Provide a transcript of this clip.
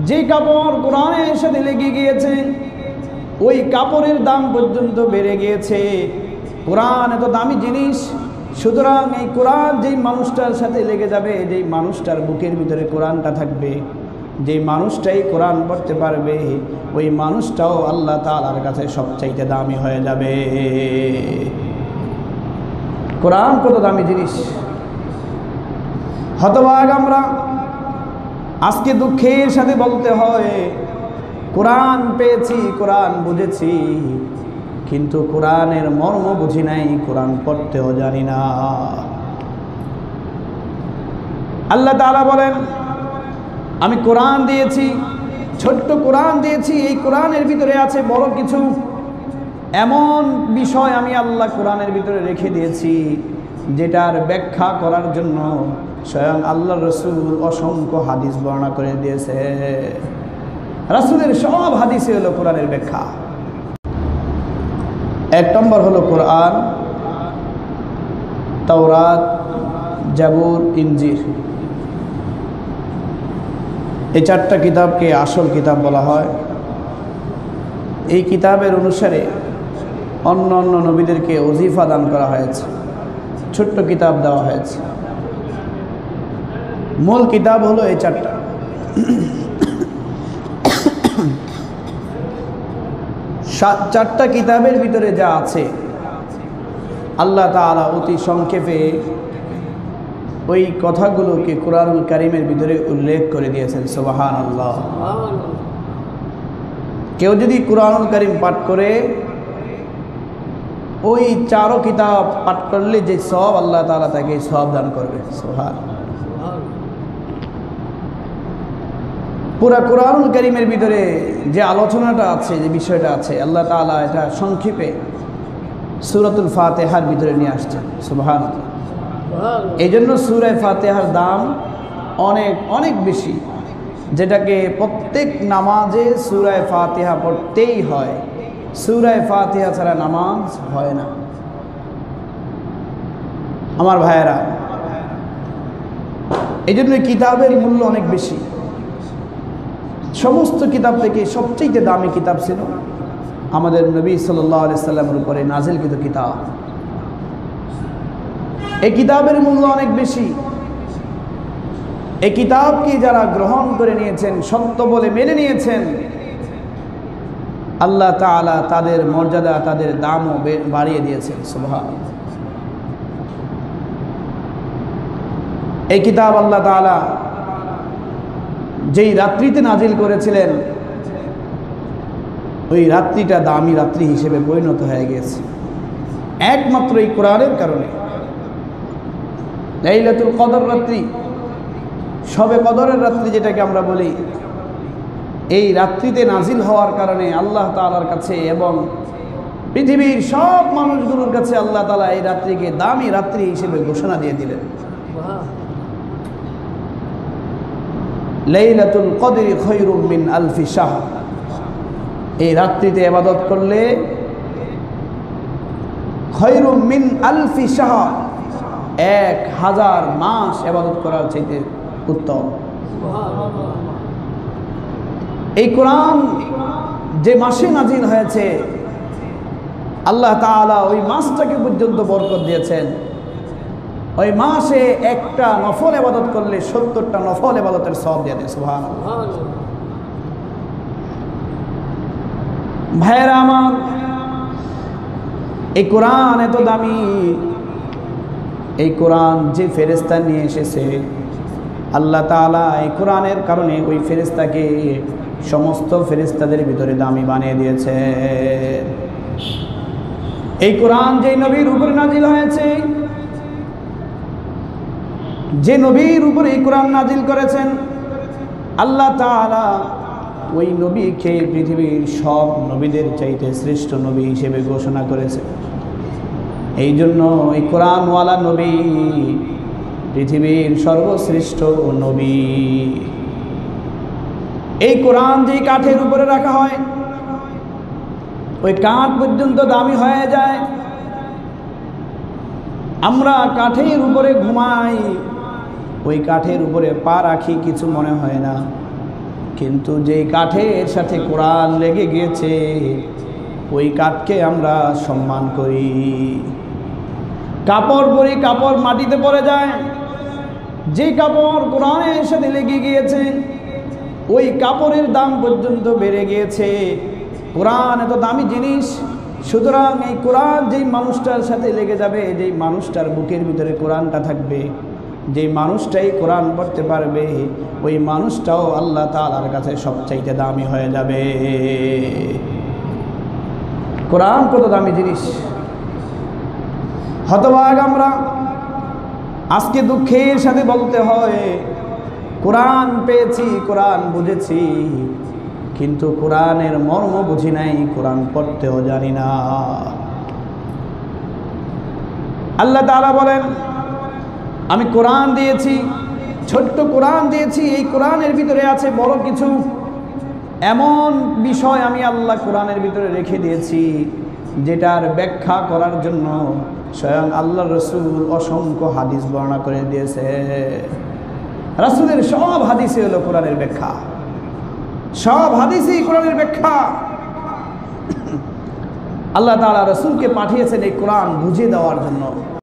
যে কাপড় কোরআনের সাথে লেগে গিয়েছে ওই কাপড়ের দাম পর্যন্ত বেড়ে গিয়েছে। কোরআন এত দামি জিনিস, সুতরাং এই কোরআন যেই মানুষটার সাথে লেগে যাবে, যেই মানুষটার বুকের ভিতরে কোরআনটা থাকবে, যেই মানুষটাই কোরআন পড়তে পারবে, ওই মানুষটাও আল্লাহ তাআলার কাছে সবচাইতে দামি হয়ে যাবে। কোরআন কত দামি জিনিস। হতভাগ আমরা, আজকে দুঃখের সাথে বলতে হয় কোরআন পেয়েছি, কোরআন বুঝেছি, কিন্তু কোরআনের মর্ম বুঝি নাই, কোরআন পড়তেও জানি না। আল্লাহ তাআলা বলেন, আমি কোরআন দিয়েছি, ছোট্ট কোরআন দিয়েছি, এই কোরআনের ভিতরে আছে বড় কিছু। এমন বিষয় আমি আল্লাহ কোরআনের ভিতরে রেখে দিয়েছি যেটার ব্যাখ্যা করার জন্য স্বয়ং আল্লাহ রসুল অসংখ্য হাদিস বর্ণনা করে দিয়েছে। রাসূলের সব হাদিসে হলো কোরআনের ব্যাখ্যা। এক নম্বর হলো কোরআন, তাওরাত, জাবুর, ইনজিল। এই চারটা কিতাবকে আসল কিতাব বলা হয়। এই কিতাবের অনুসারে অন্য অন্য নবীদেরকে ওজিফা দান করা হয়েছে, ছোট্ট কিতাব দেওয়া হয়েছে। মূল কিতাব হলো এই চারটা। চারটা কিতাবের ভিতরে যা আছে আল্লাহ তাআলা অতি সংক্ষেপে ওই কথাগুলোকে কুরআনুল কারীমের ভিতরে উল্লেখ করে দিয়েছেন। সুবহানাল্লাহ। কেউ যদি কুরআনুল কারীম পাঠ করে, ওই চারো কিতাব পাঠ করলে যে সওয়াব আল্লাহ তাআলা তাকে সওয়াব দান করবে। সুবহানাল্লাহ। পুরা কুরআনুল কারীমের ভিতরে যে আলোচনাটা আছে, যে বিষয়টা আছে, আল্লাহ তাআলা এটা সংক্ষেপে সূরাতুল ফাতিহার ভিতরে নিয়ে আসছেন। সুবহানাল্লাহ। এই জন্য সূরা ফাতিহার দাম অনেক অনেক বেশি, যেটাকে প্রত্যেক নামাজে সূরা ফাতিহা পড়তেই হয়। সূরা ফাতিহা ছাড়া নামাজ হয় না। আমার ভাইয়েরা, এই জন্য কিতাবের মূল্য অনেক বেশি। সমস্ত কিতাব থেকে সবচেয়ে দামি কিতাব ছিল আমাদের নবী সাল্লাল্লাহু আলাইহি সাল্লামের উপরে নাজিলকৃত কিতাব। এই কিতাবের মূল্য অনেক বেশি। এই কিতাবকে যারা গ্রহণ করে নিয়েছেন, সত্য বলে মেনে নিয়েছেন, আল্লাহ তাআলা তাদের মর্যাদা, তাদের দামও বাড়িয়ে দিয়েছেন। সুবহানাল্লাহ। এই কিতাব আল্লাহ তাআলা যেই রাত্রিতে নাজিল করেছিলেন, ওই রাত্রিটা দামি রাত্রি হিসেবে পরিণত হয়ে গেছে একমাত্র এই কোরআনের কারণে। লাইলাতুল কদর রাত্রি, শবে কদরের রাত্রি যেটাকে আমরা বলি, এই রাত্রিতে নাজিল হওয়ার কারণে আল্লাহ তাআলার কাছে এবং পৃথিবীর সব মানুষগুলোর কাছে আল্লাহ তাআলা এই রাত্রিকে দামি রাত্রি হিসেবে ঘোষণা দিয়ে দিলেন। লাইলাতুল কদরি খায়রুম মিন আলফি শাহর। এই রাত্রিতে ইবাদত করলে খায়রুম মিন আলফি শাহর, 1000 মাস ইবাদত করার চাইতে উত্তম। এই কোরআন যে মাসে নাজিল হয়েছে, আল্লাহ তাআলা ওই মাসটাকে পর্যন্ত বরকত দিয়েছেন। ওই মাসে একটা নফল ইবাদত করলে 70টা নফল ইবাদতের সওয়াব দিয়ে দেয়। সুবহানাল্লাহ। ভাইরা আমার, এই কোরআন এত দামি। এই কোরআন যে ফেরেশতা নিয়ে এসেছে, আল্লাহ তাআলা এই কোরআনের কারণে ওই ফেরেশতাকে সমস্ত ফেরেশতাদের ভিতরে দামি বানিয়ে দিয়েছে। এই কোরআন যে নবীর উপরে নাজিল হয়েছে, যে নবীর উপরে এই কোরআন নাজিল করেছেন, আল্লাহ তাআলা ওই নবীকে পৃথিবীর সব নবীদের চাইতে শ্রেষ্ঠ নবী হিসেবে ঘোষণা করেছে। এই জন্য এই কোরআনওয়ালা নবী পৃথিবীর সর্বশ্রেষ্ঠ নবী। এই কোরআন যে কাঠের উপরে রাখা হয়, ওই কাঠ পর্যন্ত দামি হয়ে যায়। আমরা কাঠের উপরে ঘুমাই, ওই কাঠের উপরে পা রাখি, কিছু মনে হয় না। কিন্তু যেই কাঠের সাথে কোরআন লেগে গিয়েছে ওই কাঠকে আমরা সম্মান করি। কাপড় পরি, কাপড় মাটিতে পড়ে যায়, যে কাপড় কোরআনের সাথে লেগে গিয়েছে ওই কাপড়ের দাম পর্যন্ত বেড়ে গিয়েছে। কোরআন এত দামি জিনিস, সুতরাং এই কোরআন যেই মানুষটার সাথে লেগে যাবে, যেই মানুষটার বুকের ভিতরে কোরআনটা থাকবে, যেই মানুষটাই কোরআন পড়তে পারবে ওই মানুষটাও আল্লাহ তাআলার কাছে সবচাইতে দামি হয়ে যাবে। কোরআন কত দামি জিনিস। হতভাগ আমরা, আজকে দুঃখের সাথে বলতে হয় কোরআন পেয়েছি, কোরআন বুঝেছি, কিন্তু কোরআনের মর্ম বুঝি নাই, কোরআন পড়তেও জানি না। আল্লাহ তাআলা বলেন আমি কোরআন দিয়েছি, ছোট্ট কোরআন দিয়েছি, এই কোরআনের ভিতরে আছে বড় কিছু এমন বিষয় আমি আল্লাহ কোরআনের ভিতরে রেখে দিয়েছি যেটার ব্যাখ্যা করার জন্য স্বয়ং আল্লাহ রসুল অসংখ্য হাদিস বর্ণনা করে দিয়েছে। রাসূলের সব হাদিসে হলো কোরআনের ব্যাখ্যা, সব হাদিসই কোরআনের ব্যাখ্যা। আল্লাহ তাআলা রসুলকে পাঠিয়েছেন এই কোরআন বুঝিয়ে দেওয়ার জন্য।